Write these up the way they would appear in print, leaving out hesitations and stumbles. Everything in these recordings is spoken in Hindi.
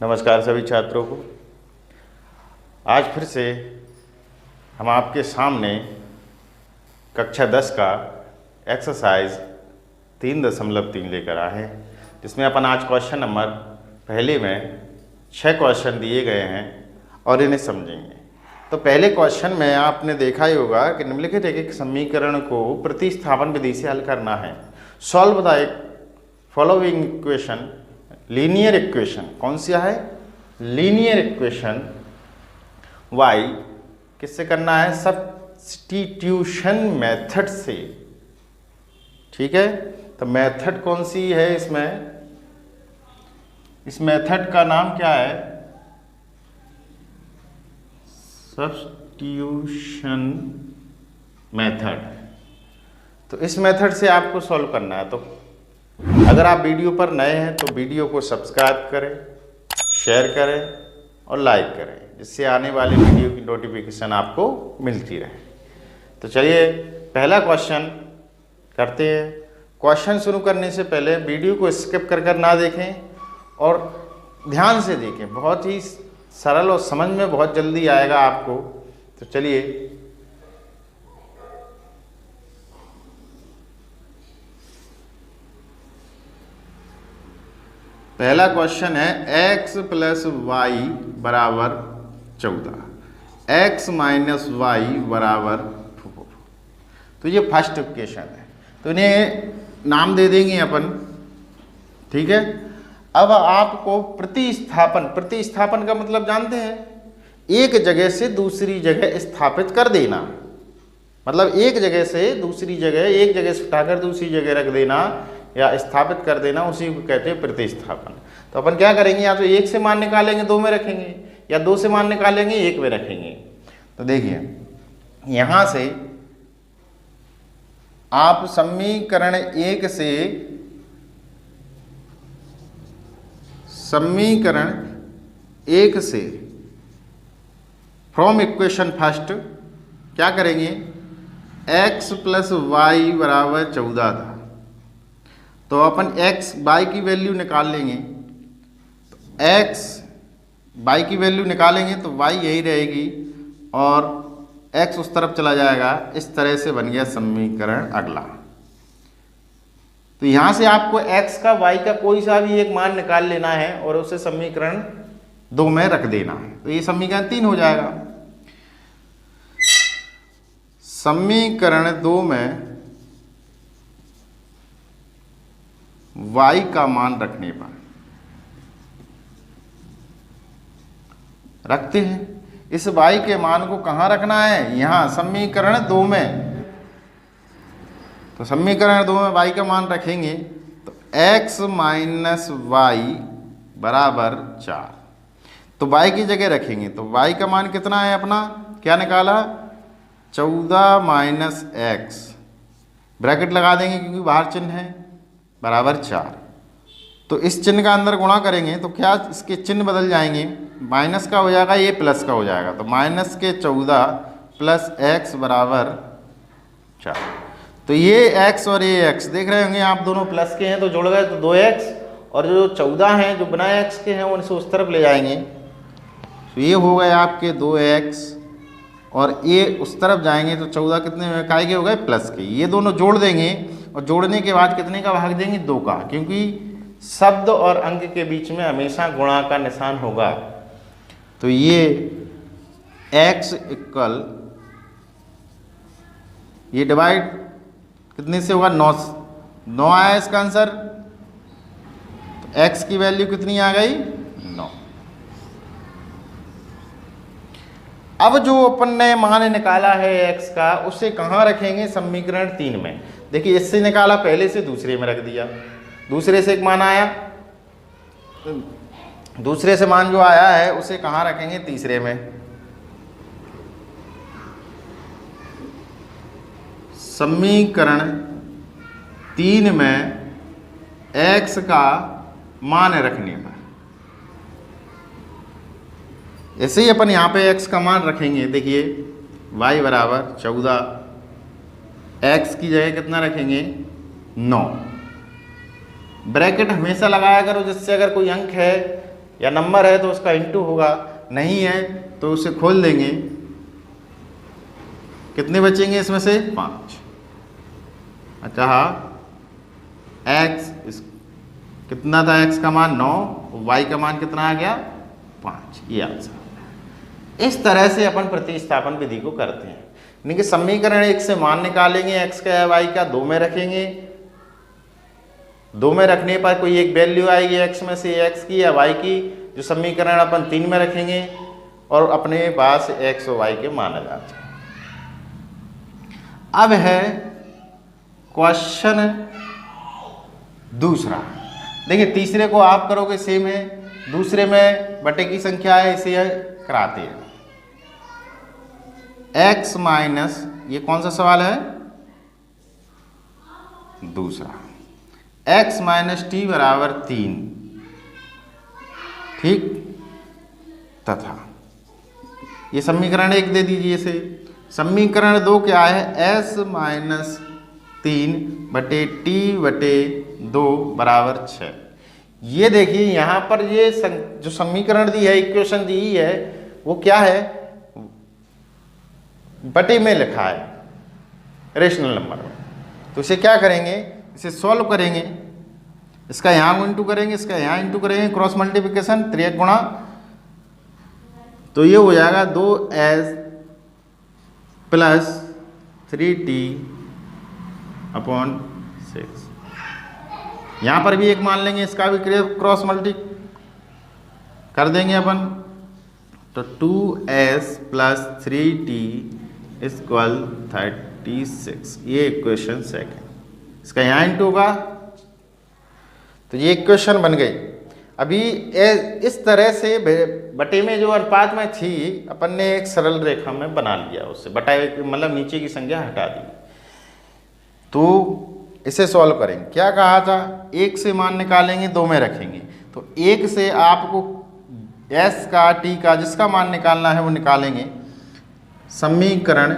नमस्कार सभी छात्रों को। आज फिर से हम आपके सामने कक्षा 10 का एक्सरसाइज 3.3 लेकर आए हैं, जिसमें अपन आज क्वेश्चन नंबर पहले में 6 क्वेश्चन दिए गए हैं और इन्हें समझेंगे। तो पहले क्वेश्चन में आपने देखा ही होगा कि निम्नलिखित एक समीकरण को प्रतिस्थापन विधि से हल करना है। Solve the following equation, linear equation. कौन सा है? लीनियर इक्वेशन y किससे करना है? सब्स्टिट्यूशन मेथड से। ठीक है, तो मेथड कौन सी है इसमें? इस मेथड का नाम क्या है? Substitution method. तो इस मेथड से आपको सॉल्व करना है। तो अगर आप वीडियो पर नए हैं तो वीडियो को सब्सक्राइब करें, शेयर करें और लाइक करें, जिससे आने वाले वीडियो की नोटिफिकेशन आपको मिलती रहे। तो चलिए पहला क्वेश्चन करते हैं। क्वेश्चन शुरू करने से पहले वीडियो को स्किप कर ना देखें और ध्यान से देखें। बहुत ही सरल और समझ में बहुत जल्दी आएगा आपको। तो चलिए पहला क्वेश्चन है x प्लस वाई बराबर 14, x माइनस वाई बराबर 4। तो ये फर्स्ट इक्वेशन है, तो इन्हें नाम दे देंगे अपन। ठीक है, अब आपको प्रतिस्थापन का मतलब जानते हैं? एक जगह से दूसरी जगह स्थापित कर देना। मतलब एक जगह से दूसरी जगह, एक जगह से उठाकर दूसरी जगह रख देना या स्थापित कर देना, उसी को कहते हैं प्रतिस्थापन। तो अपन क्या करेंगे? या तो एक से मान निकालेंगे 2 में रखेंगे, या 2 से मान निकालेंगे 1 में रखेंगे। तो देखिए यहां से आप समीकरण 1 से फ्रॉम इक्वेशन फर्स्ट क्या करेंगे? x प्लस वाई बराबर 14 था, तो अपन x y की वैल्यू निकाल लेंगे। तो x y की वैल्यू निकालेंगे तो y यही रहेगी और x उस तरफ चला जाएगा। इस तरह से बन गया समीकरण अगला। तो यहाँ से आपको x का y का कोई सा भी एक मान निकाल लेना है और उसे समीकरण 2 में रख देना है। तो ये समीकरण 3 हो जाएगा। समीकरण 2 में y का मान रखने पर रखते हैं। इस y के मान को कहाँ रखना है? यहाँ समीकरण 2 में। तो समीकरण 2 में y का मान रखेंगे तो x माइनस वाई बराबर 4। तो y की जगह रखेंगे तो y का मान कितना है? अपना क्या निकाला? 14 माइनस एक्स, ब्रैकेट लगा देंगे क्योंकि बाहर चिन्ह है, बराबर 4। तो इस चिन्ह का अंदर गुणा करेंगे तो क्या इसके चिन्ह बदल जाएंगे? माइनस का हो जाएगा, ये प्लस का हो जाएगा। तो माइनस के 14 प्लस एक्स बराबर 4। तो ये x और ये x देख रहे होंगे आप, दोनों प्लस के हैं तो जुड़ गए तो 2x, और जो 14 हैं जो बिना x के हैं उनसे उस तरफ ले जाएंगे। तो ये हो गए आपके 2x और ये उस तरफ जाएंगे तो 14 कितने में काय के हो गए? प्लस के। ये दोनों जोड़ देंगे और जोड़ने के बाद कितने का भाग देंगे? 2 का, क्योंकि शब्द और अंक के बीच में हमेशा गुणा का निशान होगा। तो ये x इक्वल, ये डिवाइड कितने से होगा? 9 आया इसका आंसर। तो x की वैल्यू कितनी आ गई? 9। अब जो अपन ने मान निकाला है x का, उसे कहाँ रखेंगे? समीकरण 3 में। देखिए इससे निकाला, पहले से दूसरे में रख दिया। दूसरे से एक मान आया, दूसरे से मान जो आया है उसे कहाँ रखेंगे? तीसरे में। समीकरण 3 में x का मान रखने पर ऐसे ही अपन यहाँ पे x का मान रखेंगे। देखिए y बराबर 14, x की जगह कितना रखेंगे? 9। ब्रैकेट हमेशा लगाया करो, जिससे अगर कोई अंक है या नंबर है तो उसका इंटू होगा, नहीं है तो उसे खोल देंगे। कितने बचेंगे इसमें से? 5। अच्छा हाँ, x कितना था? x का मान 9, y का मान कितना आ गया? 5। ये आंसर। इस तरह से अपन प्रतिस्थापन विधि को करते हैं, यानी कि समीकरण 1 से मान निकालेंगे x का या y का, 2 में रखेंगे, 2 में रखने पर कोई एक वैल्यू आएगी x में से, x की या y की, जो समीकरण अपन 3 में रखेंगे और अपने पास x और y के मान आ जाते हैं। अब है क्वेश्चन दूसरा। देखिए तीसरे को आप करोगे सेम है, दूसरे में बटे की संख्या है, इसे कराते हैं। x माइनस, ये कौन सा सवाल है? दूसरा। x माइनस टी बराबर 3, ठीक, तथा ये समीकरण 1 दे दीजिए इसे। समीकरण 2 क्या है? s माइनस 3 बटे टी बटे 2 बराबर 6। ये देखिए यहाँ पर ये जो समीकरण दी है, इक्वेशन दी है, वो क्या है? बटे में लिखा है, रेशनल नंबर में। तो इसे क्या करेंगे? इसे सॉल्व करेंगे, इसका यहाँ इंटू करेंगे, इसका यहाँ इंटू करेंगे, क्रॉस मल्टीप्लिकेशन, 3 गुणा, तो ये हो जाएगा 2s प्लस 3t अपॉन 6। यहाँ पर भी एक मान लेंगे, इसका भी क्रॉस मल्टी कर देंगे अपन, तो 2s प्लस 3t इक्वल 36। ये इक्वेशन सेकंड, इसका यहाँ इंटू होगा, तो ये इक्वेशन बन गई। अभी इस तरह से बटे में जो अनुपात में थी, अपन ने एक सरल रेखा में बना लिया, उससे बटाए मतलब नीचे की संख्या हटा दी। तो इसे सॉल्व करेंगे। क्या कहा था? 1 से मान निकालेंगे, 2 में रखेंगे, तो 1 से आपको s का t का जिसका मान निकालना है वो निकालेंगे। समीकरण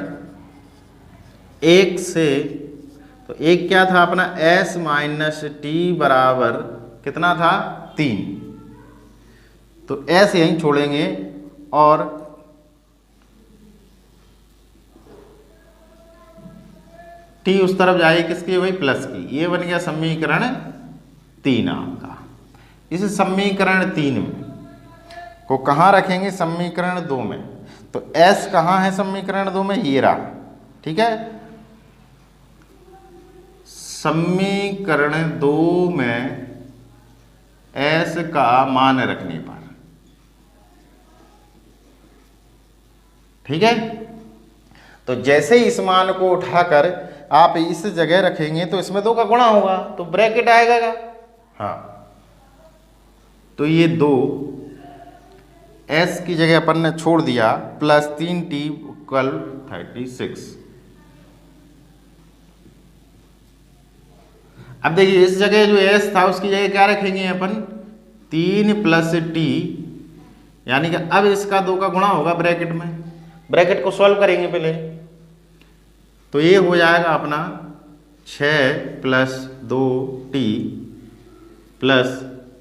1 से, तो 1 क्या था अपना? s माइनस टी बराबर कितना था? 3। तो s यहीं छोड़ेंगे और t उस तरफ जाएगी, किसकी? वही प्लस की। ये बन गया समीकरण 3 आपका। इस समीकरण 3 में को कहाँ रखेंगे? समीकरण 2 में। तो s कहाँ है समीकरण 2 में? ये रहा, ठीक है। समीकरण 2 में s का मान रखने पर, ठीक है, तो जैसे इस मान को उठाकर आप इस जगह रखेंगे तो इसमें 2 का गुणा होगा, तो ब्रैकेट आएगा क्या? हाँ, तो ये 2 s की जगह अपन ने छोड़ दिया, प्लस 3t इक्वल 36। अब देखिए इस जगह जो s था उसकी जगह क्या रखेंगे अपन? 3 प्लस t, यानी कि अब इसका 2 का गुणा होगा ब्रैकेट में। ब्रैकेट को सॉल्व करेंगे पहले, तो ये हो जाएगा अपना 6 प्लस 2t प्लस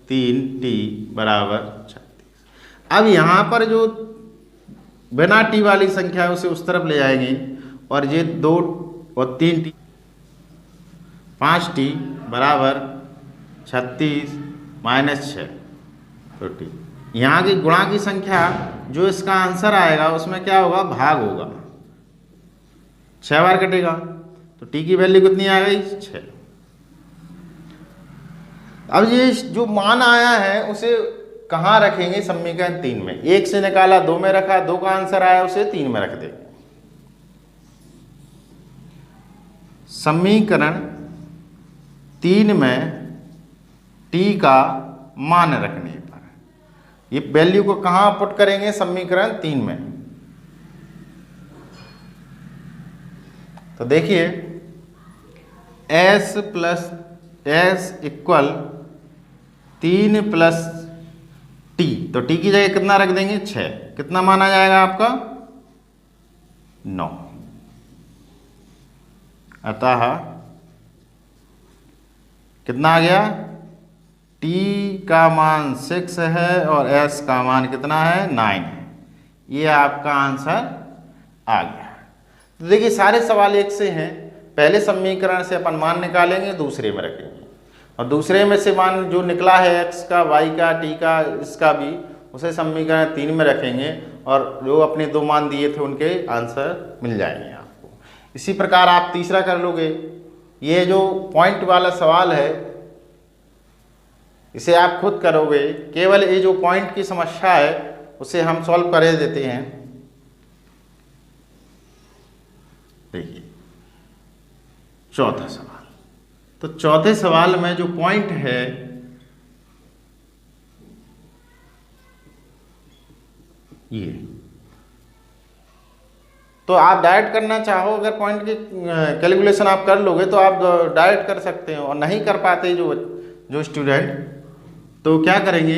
3t बराबर 36। अब यहाँ पर जो बिना t वाली संख्या है उसे उस तरफ ले जाएंगे, और ये 2 और 3t, 5t बराबर 36 माइनस 6, तो t। यहाँ की गुणा की संख्या जो इसका आंसर आएगा उसमें क्या होगा? भाग होगा, 6 बार कटेगा, तो t की वैल्यू कितनी आ गई? 6। अब ये जो मान आया है उसे कहाँ रखेंगे? समीकरण 3 में। 1 से निकाला, 2 में रखा, 2 का आंसर आया, उसे 3 में रख देंगे। समीकरण 3 में t का मान रखने पर ये वैल्यू को कहाँ पुट करेंगे? समीकरण 3 में। तो देखिए s plus s equal 3 plus t, तो t की जगह कितना रख देंगे? 6। कितना माना जाएगा आपका? 9। अतः कितना आ गया? टी का मान 6 है और एस का मान कितना है 9 है। ये आपका आंसर आ गया। तो देखिए सारे सवाल एक से हैं। पहले समीकरण से अपन मान निकालेंगे, दूसरे में रखेंगे, और दूसरे में से मान जो निकला है एक्स का, वाई का, टी का, इसका भी, उसे समीकरण 3 में रखेंगे और जो अपने 2 मान दिए थे उनके आंसर मिल जाएंगे आपको। इसी प्रकार आप तीसरा कर लोगे। ये जो पॉइंट वाला सवाल है इसे आप खुद करोगे, केवल ये जो पॉइंट की समस्या है उसे हम सॉल्व कर देते हैं। देखिए चौथा सवाल, तो चौथे सवाल में जो पॉइंट है ये, तो आप डायरेक्ट करना चाहो, अगर पॉइंट की कैलकुलेशन आप कर लोगे तो आप डायरेक्ट कर सकते हो, और नहीं कर पाते जो स्टूडेंट, तो क्या करेंगे,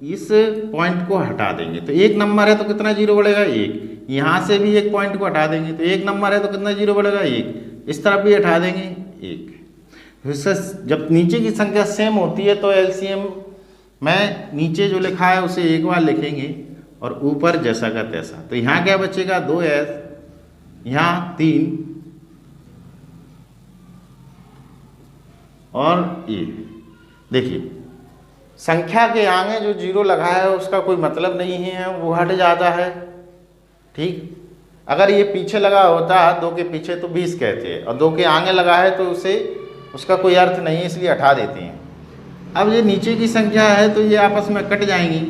इस पॉइंट को हटा देंगे। तो 1 नंबर है तो कितना जीरो बढ़ेगा 1, यहाँ से भी एक पॉइंट को हटा देंगे तो 1 नंबर है तो कितना जीरो बढ़ेगा 1, इस तरफ भी हटा देंगे 1। इससे जब नीचे की संख्या सेम होती है तो एलसीएम में नीचे जो लिखा है उसे एक बार लिखेंगे और ऊपर जैसा का तैसा। तो यहाँ क्या बचेगा 2s, यहाँ 3 और ये। देखिए संख्या के आगे जो जीरो लगा है उसका कोई मतलब नहीं है, वो हट जाता है। ठीक, अगर ये पीछे लगा होता 2 के पीछे तो 20 कहते, और 2 के आगे लगा है तो उसे उसका कोई अर्थ नहीं है, इसलिए हटा देते हैं। अब ये नीचे की संख्या है तो ये आपस में कट जाएंगी।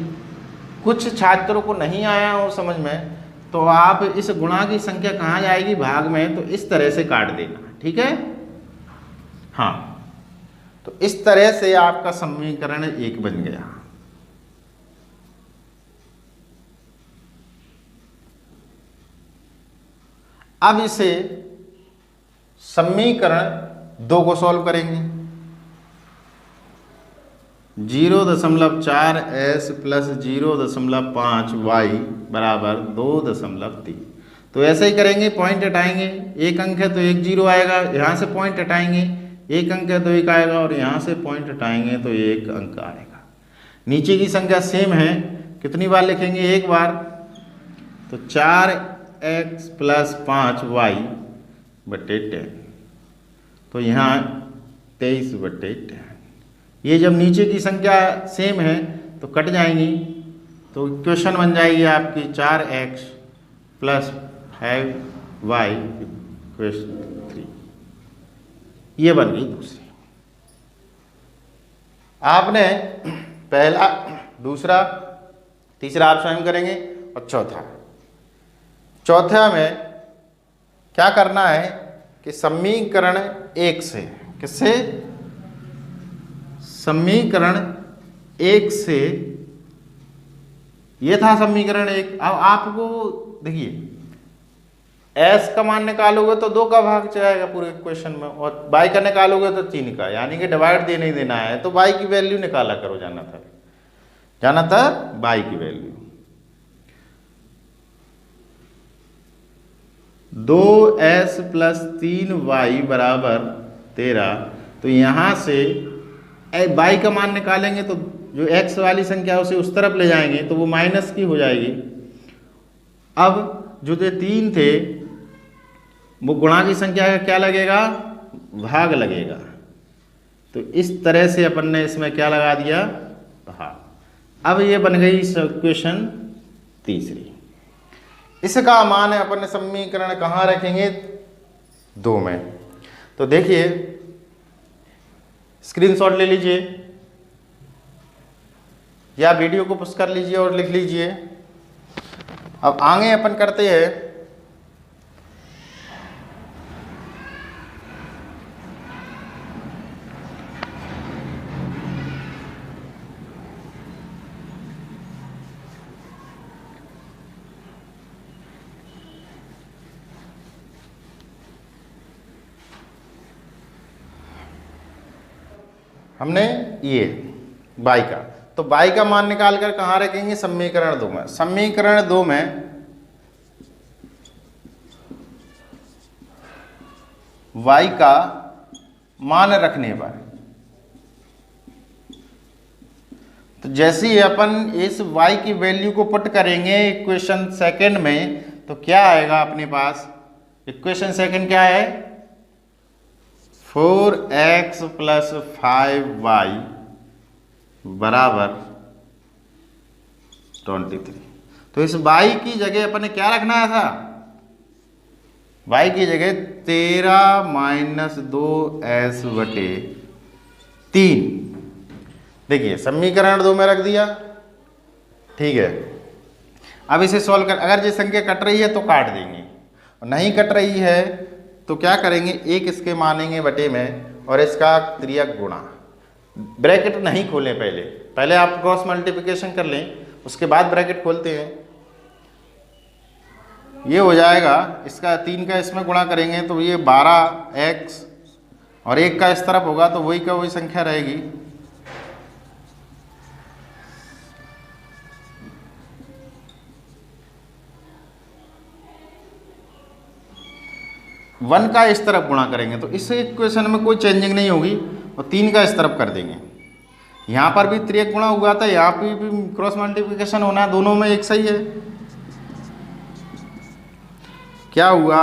कुछ छात्रों को नहीं आया हो समझ में, तो आप इस गुणा की संख्या कहाँ जाएगी, भाग में, तो इस तरह से काट देना। ठीक है, हाँ, तो इस तरह से आपका समीकरण 1 बन गया। अब इसे समीकरण 2 को सॉल्व करेंगे। 0.4s प्लस 0.5y बराबर 2.3। तो ऐसे ही करेंगे, पॉइंट हटाएंगे, एक अंक है तो एक जीरो आएगा, यहाँ से पॉइंट हटाएंगे, एक अंक है तो एक आएगा, और यहाँ से पॉइंट हटाएंगे तो एक अंक आएगा। नीचे की संख्या सेम है, कितनी बार लिखेंगे, एक बार, तो 4x प्लस 5y बटे 10, तो यहाँ 23 बटे 10। ये जब नीचे की संख्या सेम है तो कट जाएंगी, तो इक्वेशन बन जाएगी आपकी 4x प्लस 5y इक्वेशन 3। ये बन गई दूसरी। आपने पहला, दूसरा, तीसरा आप स्वयं करेंगे, और चौथा में क्या करना है कि समीकरण 1 से, किससे, समीकरण 1 से, ये था समीकरण 1। अब आपको देखिए s का मान निकालोगे तो 2 का भाग जाएगा पूरे इक्वेशन में, और y का निकालोगे तो 3 का, यानी कि डिवाइड देने ही देना है। तो y की वैल्यू निकाला करो, जाना था y की वैल्यू 2s प्लस 3y बराबर 13। तो यहाँ से y का मान निकालेंगे तो जो x वाली संख्या उसे उस तरफ ले जाएंगे तो वो माइनस की हो जाएगी। अब जो 3 थे वो गुणा की संख्या का क्या लगेगा, भाग लगेगा। तो इस तरह से अपन ने इसमें क्या लगा दिया, भाग। अब ये बन गई इक्वेशन तीसरी। इसका मान है अपन ने समीकरण कहाँ रखेंगे, 2 में। तो देखिए स्क्रीनशॉट ले लीजिए या वीडियो को पुश कर लीजिए और लिख लीजिए। अब आगे अपन करते हैं हमने ये y का, तो y का मान निकाल कर कहाँ रखेंगे, समीकरण 2 में। समीकरण 2 में y का मान रखने पर तो जैसे ही अपन इस y की वैल्यू को पुट करेंगे इक्वेशन सेकंड में, तो क्या आएगा अपने पास? इक्वेशन सेकंड क्या है? 4x प्लस 5y बराबर 23। तो इस y की जगह अपन ने क्या रखना था? y की जगह 13 माइनस 2s बटे 3। देखिए समीकरण 2 में रख दिया, ठीक है। अब इसे सॉल्व कर, अगर ये संख्या कट रही है तो काट देंगे, और नहीं कट रही है तो क्या करेंगे? एक इसके मानेंगे बटे में और इसका त्रियक गुणा। ब्रैकेट नहीं खोलें, पहले आप क्रॉस मल्टीप्लिकेशन कर लें, उसके बाद ब्रैकेट खोलते हैं। ये हो जाएगा, इसका 3 का इसमें गुणा करेंगे तो ये 12x और 1 का इस तरफ होगा तो वही का वही संख्या रहेगी। वन का इस तरफ गुणा करेंगे तो इस इक्वेशन में कोई चेंजिंग नहीं होगी, और 3 का इस तरफ कर देंगे। यहाँ पर भी त्रियक गुणा हुआ था, यहाँ पे भी क्रॉस मल्टीप्लिकेशन होना है, दोनों में एक सही है। क्या हुआ?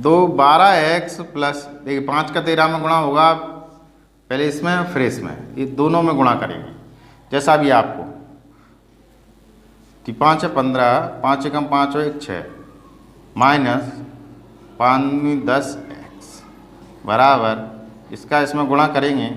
12x प्लस, देखिए 5 का 13 में गुणा होगा, पहले इसमें फिर इसमें, ये दोनों में गुणा करेंगे जैसा भी आपको। 5 है 15, 5 एकम 5 हो 1 6 माइनस 5 10x बराबर, इसका इसमें गुणा करेंगे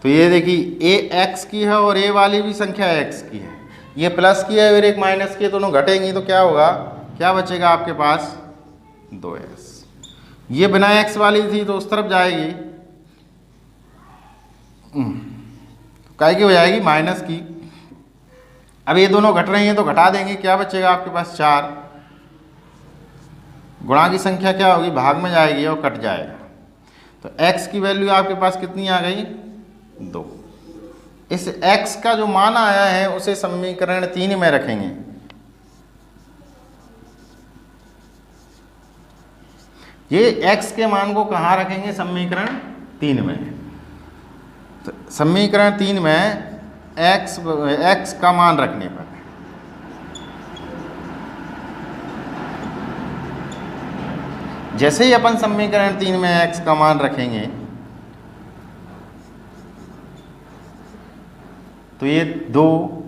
तो ये देखिए a x की है और a वाली भी संख्या x की है, ये प्लस की है और एक माइनस की है, दोनों घटेंगी तो क्या होगा? क्या बचेगा आपके पास? 2s। ये बिना x वाली थी तो उस तरफ जाएगी, काय की हो जाएगी? माइनस की। अब ये दोनों घट रही हैं तो घटा देंगे, क्या बचेगा आपके पास? 4। गुणा की संख्या क्या होगी? भाग में जाएगी और कट जाएगा, तो x की वैल्यू आपके पास कितनी आ गई? 2। इस x का जो मान आया है उसे समीकरण 3 में रखेंगे। ये x के मान को कहाँ रखेंगे? समीकरण 3 में। तो समीकरण 3 में x का मान रखने पर जैसे ही अपन समीकरण 3 में x का मान रखेंगे तो ये 2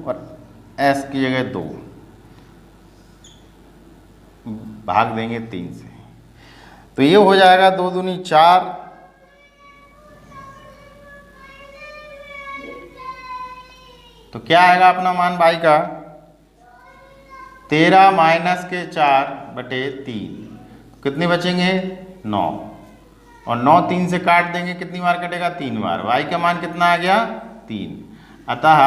और s की जगह 2 भाग देंगे 3 से, तो ये हो जाएगा 2 दूनी 4, तो क्या आएगा अपना मान y का? 13 माइनस के 4 बटे 3, कितने बचेंगे? 9, और 9 3 से काट देंगे, कितनी बार कटेगा? 3 बार। y का मान कितना आ गया? 3। अतः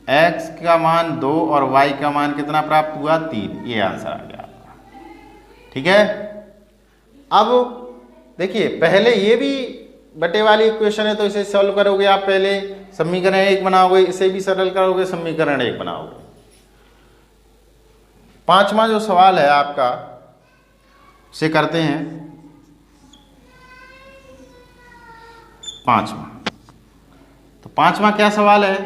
x का मान 2 और y का मान कितना प्राप्त हुआ? 3। ये आंसर आ गया आपका, ठीक है। अब देखिए पहले ये भी बटे वाली इक्वेशन है तो इसे सॉल्व करोगे आप, पहले समीकरण 1 बनाओगे, इसे भी सरल करोगे, समीकरण 1 बनाओगे। पांचवा जो सवाल है आपका उसे करते हैं। पांचवा, तो पांचवा क्या सवाल है?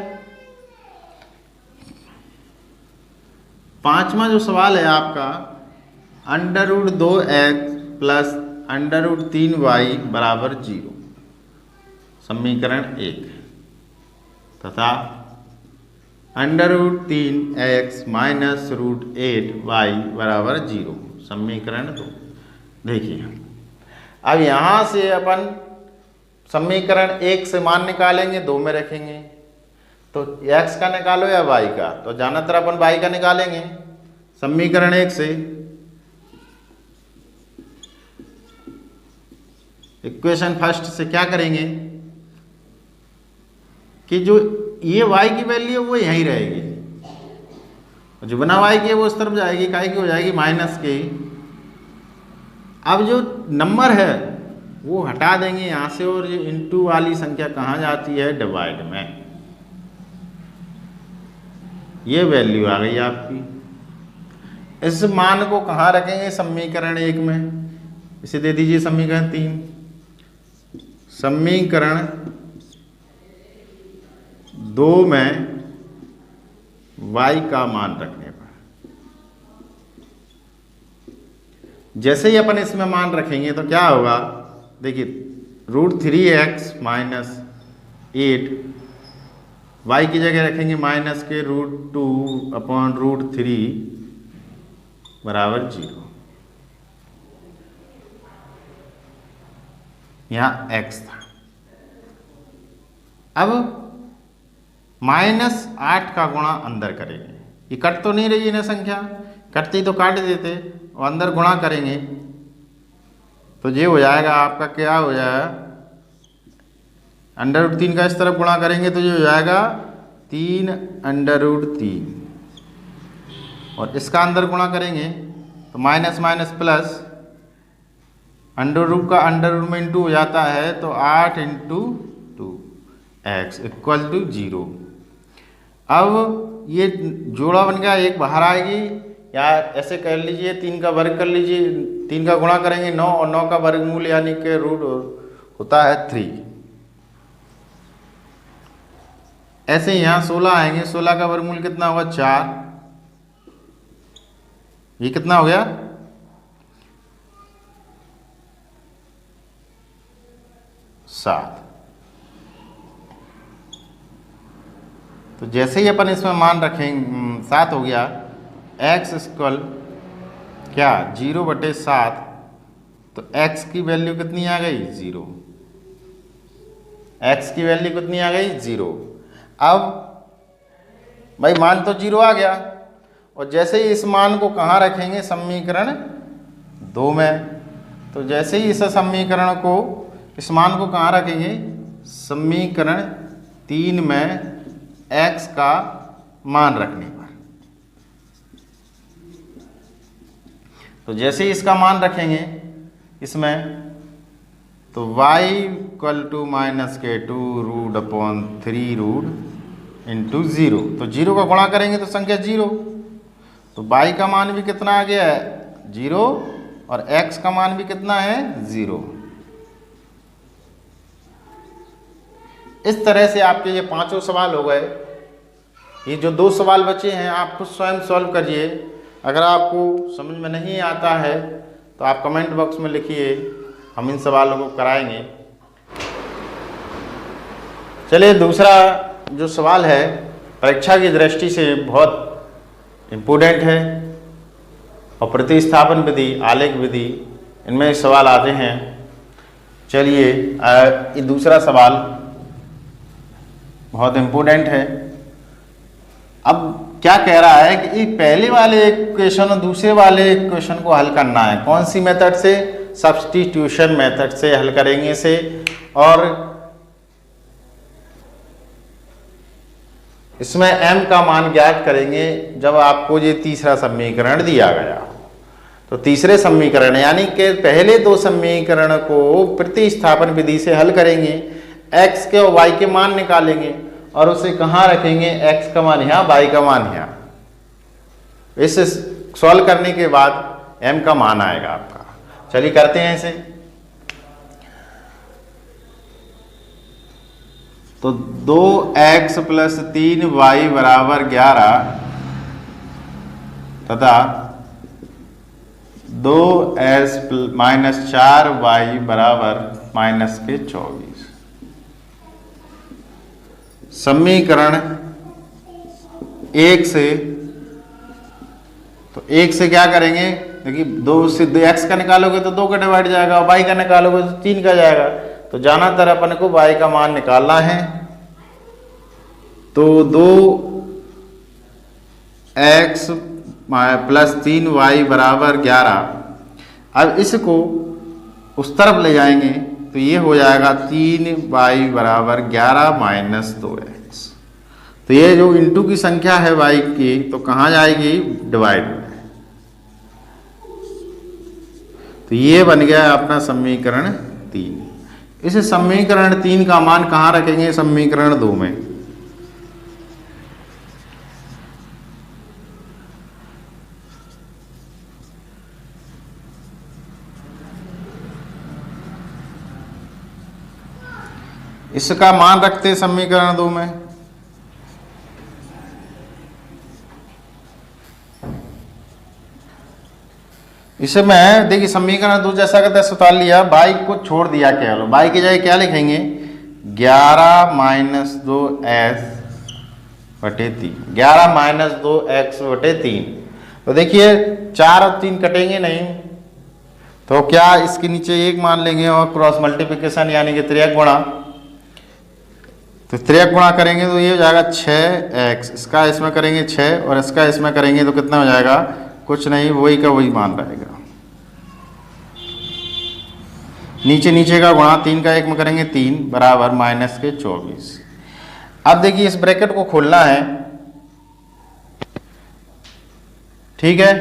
पांचवा जो सवाल है आपका, √2x प्लस √3y बराबर 0, समीकरण 1, तथा √3x माइनस √8y बराबर 0, समीकरण 2। देखिए अब यहाँ से अपन समीकरण 1 से मान निकालेंगे, 2 में रखेंगे, तो x का निकालो या y का, तो ज्यादातर अपन y का निकालेंगे समीकरण 1 से। इक्वेशन फर्स्ट से क्या करेंगे कि जो ये y की वैल्यू है वो यहीं रहेगी, जो बिना y की है वो उस तरफ जाएगी, काय की हो जाएगी? माइनस की। अब जो नंबर है वो हटा देंगे यहाँ से, और ये इंटू वाली संख्या कहाँ जाती है? डिवाइड में। ये वैल्यू आ गई आपकी। इस मान को कहाँ रखेंगे? समीकरण 1 में। इसे दे दीजिए समीकरण 3। समीकरण 2 में y का मान रखने पर, जैसे ही अपन इसमें मान रखेंगे तो क्या होगा, देखिए √3x माइनस 8, y की जगह रखेंगे माइनस के √2/√3 बराबर 0। यहाँ x था। अब -8 का गुणा अंदर करेंगे, ये कट तो नहीं रही है ना संख्या, कटती तो काट देते, और अंदर गुणा करेंगे तो ये हो जाएगा आपका, क्या हो जाएगा, √3 का इस तरफ गुणा करेंगे तो ये हो जाएगा 3√3, और इसका अंदर गुणा करेंगे तो माइनस माइनस प्लस, √√ का √ में इंटू हो जाता है, तो 8 × 2x = 0। अब ये जोड़ा बन गया, एक बाहर आएगी, या ऐसे कर लीजिए 3 का वर्ग कर लीजिए, 3 का गुणा करेंगे 9, और 9 का वर्गमूल यानी कि रूट होता है 3। ऐसे ही यहाँ 16 आएंगे, 16 का वर्गमूल कितना होगा, 4, ये कितना हो गया, 7। तो जैसे ही अपन इसमें मान रखेंगे 7 हो गया, x इक्वल क्या 0/7, तो x की वैल्यू कितनी आ गई, 0। x की वैल्यू कितनी आ गई, 0। अब भाई मान तो 0 आ गया, और जैसे ही इस मान को कहाँ रखेंगे, समीकरण 2 में, तो जैसे ही इस समीकरण को, इस मान को कहाँ रखेंगे, समीकरण 3 में x का मान रखने पर। तो जैसे ही इसका मान रखेंगे इसमें, तो y = -2√3 × 0, तो 0 का गुणा करेंगे तो संख्या 0, तो y का मान भी कितना आ गया है, 0, और x का मान भी कितना है, 0। इस तरह से आपके ये 5 सवाल हो गए। ये जो 2 सवाल बचे हैं आप खुद स्वयं सॉल्व करिए। अगर आपको समझ में नहीं आता है तो आप कमेंट बॉक्स में लिखिए, हम इन सवालों को कराएंगे। चलिए दूसरा जो सवाल है परीक्षा की दृष्टि से बहुत इम्पोर्टेंट है, और प्रतिस्थापन विधि, आलेख विधि, इनमें सवाल आते हैं। चलिए ये दूसरा सवाल बहुत इम्पोर्टेंट है। अब क्या कह रहा है कि पहले वाले इक्वेशन और दूसरे वाले इक्वेशन को हल करना है। कौन सी मेथड से? सब्स्टिट्यूशन मेथड से हल करेंगे इसे, और इसमें m का मान ज्ञात करेंगे जब आपको ये तीसरा समीकरण दिया गया। तो तीसरे समीकरण यानी कि पहले 2 समीकरण को प्रतिस्थापन विधि से हल करेंगे, x के और y के मान निकालेंगे और उसे कहाँ रखेंगे, x का मान यहाँ, y का मान यहाँ। इसे सॉल्व करने के बाद m का मान आएगा आपका। चलिए करते हैं इसे। तो 2x + 3y = 11 तथा 2s - 4y = -24। समीकरण 1 से, तो 1 से क्या करेंगे, देखिए 2 से x का निकालोगे तो 2 का डिवाइड जाएगा, और y का निकालोगे तो 3 का जाएगा। तो जानातर अपन को y का मान निकालना है। तो 2x + 3y = 11। अब इसको उस तरफ ले जाएंगे तो ये हो जाएगा 3y = 11 - 2x। तो ये जो इंटू की संख्या है y की, तो कहाँ जाएगी, डिवाइड में। तो ये बन गया अपना समीकरण 3। इस समीकरण 3 का मान कहाँ रखेंगे, समीकरण 2 में। इसका मान रखते हैं समीकरण 2 में। इसमें देखिए समीकरण 2 जैसा कहते हैं सुताल लिया, बाई को छोड़ दिया केवल, बाई की जगह क्या लिखेंगे 11 माइनस 2x बटे 3, 11 माइनस 2x बटे 3। तो देखिए 4 और 3 कटेंगे नहीं, तो क्या इसके नीचे 1 मान लेंगे और क्रॉस मल्टीप्लिकेशन यानी कि त्रियक गुणा, तो त्रियक गुणा करेंगे तो ये हो जाएगा 6x, इसका इसमें करेंगे 6 और इसका इसमें करेंगे तो कितना हो जाएगा, कुछ नहीं वही का वही मान रहेगा। नीचे नीचे का गुणा 3 का 1 में करेंगे 3 बराबर माइनस के 24। अब देखिए इस ब्रैकेट को खोलना है, ठीक है,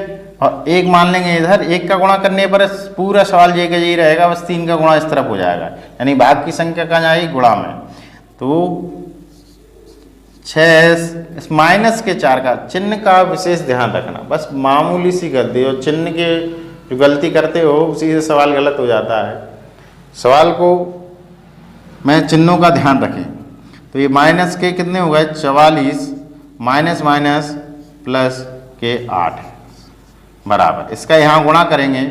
और 1 मान लेंगे इधर, 1 का गुणा करने पर पूरा सवाल ये का यही रहेगा, बस 3 का गुणा इस तरफ हो जाएगा, यानी भाग की संख्या कहाँ जाएगी गुणा में। तो 6 इस माइनस के 4 का चिन्ह का विशेष ध्यान रखना, बस मामूली सी गलती, और चिन्ह के जो गलती करते हो उसी से सवाल गलत हो जाता है। सवाल को में चिन्हों का ध्यान रखें। तो ये माइनस के कितने हो गए 44 माइनस माइनस प्लस के 8 बराबर, इसका यहाँ गुणा करेंगे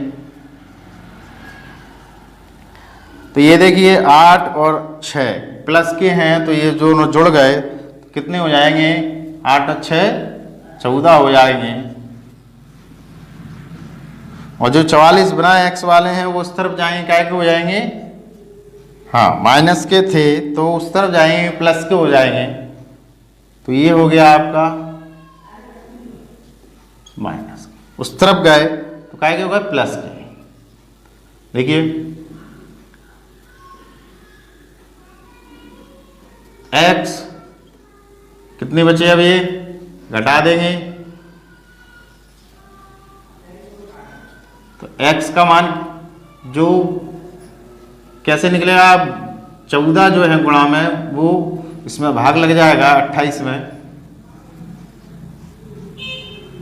तो ये देखिए 8 और 6 प्लस के हैं, तो ये जो जुड़ गए तो कितने हो जाएंगे 8 और 6 14 हो जाएंगे, और जो 44 बना एक्स वाले हैं वो उस तरफ जाएंगे, क्या के हो जाएंगे, हाँ माइनस के थे तो उस तरफ जाएंगे प्लस के हो जाएंगे, तो ये हो गया आपका माइनस, उस तरफ गए तो क्या के हो गए प्लस के। देखिए x कितने बचे, अब ये घटा देंगे तो x का मान जो कैसे निकलेगा, 14 जो है गुणा में वो इसमें भाग लग जाएगा 28 में,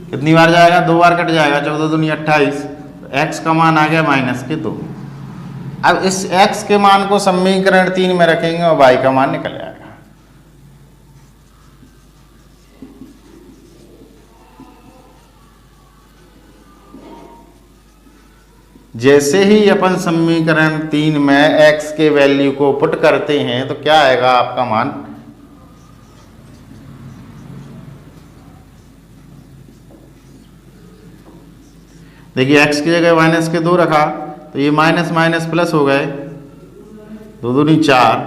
कितनी बार जाएगा 2 बार कट जाएगा, 14 दूनी 28, तो x का मान आ गया माइनस के 2। अब इस x के मान को समीकरण 3 में रखेंगे और y का मान निकल जाएगा। जैसे ही अपन समीकरण 3 में x के वैल्यू को पुट करते हैं तो क्या आएगा आपका मान, देखिए x की जगह माइनस के 2 रखा तो ये माइनस माइनस प्लस हो गए, 2 दूनी 4।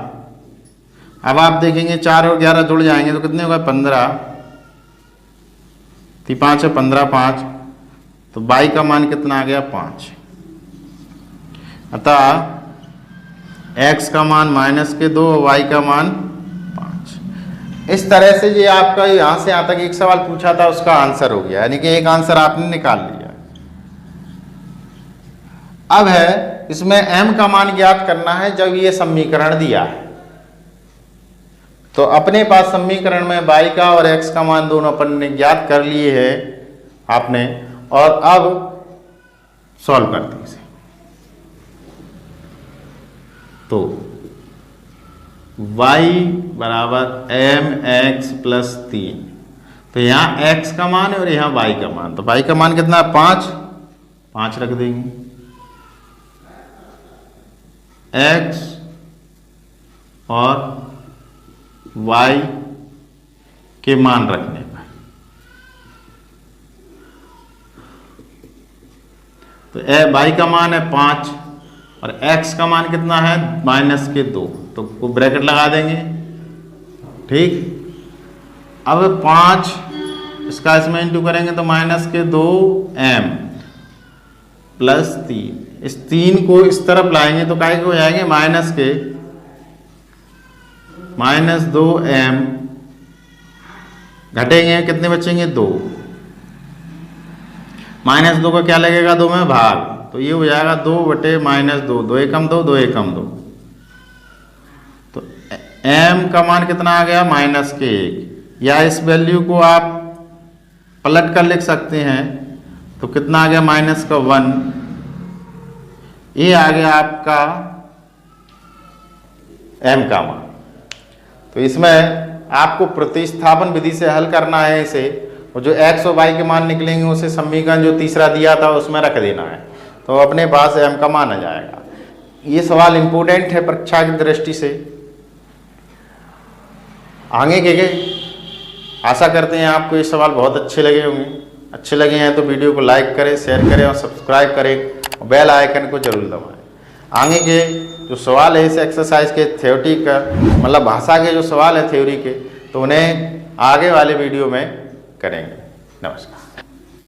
अब आप देखेंगे 4 और 11 जुड़ जाएंगे तो कितने हो गए 15, 5 है 15 5, तो y का मान कितना आ गया 5। अतः x का मान माइनस के 2 y का मान 5। इस तरह से ये आपका यहां से यहां तक एक सवाल पूछा था उसका आंसर हो गया, यानी कि एक आंसर आपने निकाल लिया। अब है इसमें m का मान ज्ञात करना है जब ये समीकरण दिया है, तो अपने पास समीकरण में y का और x का मान दोनों अपन ने ज्ञात कर लिए है आपने, और अब सॉल्व करते हैं इसे। तो y बराबर mx प्लस 3, तो यहाँ x का मान है और यहाँ y का मान, तो y का मान कितना है 5, 5 रख देंगे, x और y के मान रखने पर, तो y का मान है 5 और x का मान कितना है माइनस के 2, तो वो ब्रैकेट लगा देंगे, ठीक। अब 5 इसका इसमें इंटू करेंगे तो माइनस के 2m प्लस 3, इस 3 को इस तरफ लाएंगे तो क्या हो जाएंगे माइनस के माइनस 2m, घटेंगे कितने बचेंगे 2, माइनस 2 का क्या लगेगा 2 में भाग, तो ये हो जाएगा 2 बटे माइनस 2, 2 एकम 2, 2 एकम 2, तो m का मान कितना आ गया माइनस के 1, या इस वैल्यू को आप पलट कर लिख सकते हैं तो कितना आ गया माइनस का 1, ये आ गया आपका m का मान। तो इसमें आपको प्रतिस्थापन विधि से हल करना है इसे, और जो x और y के मान निकलेंगे उसे समीकरण जो तीसरा दिया था उसमें रख देना है, तो अपने पास m का मान आ जाएगा। ये सवाल इम्पोर्टेंट है परीक्षा की दृष्टि से। आगे के आशा करते हैं आपको ये सवाल बहुत अच्छे लगे होंगे। अच्छे लगे हैं तो वीडियो को लाइक करें, शेयर करें और सब्सक्राइब करें और बेल आइकन को जरूर दबाएं। आगे के जो सवाल है इस एक्सरसाइज के थ्योरी का मतलब भाषा के जो सवाल है थ्योरी के, तो उन्हें आगे वाले वीडियो में करेंगे। नमस्कार।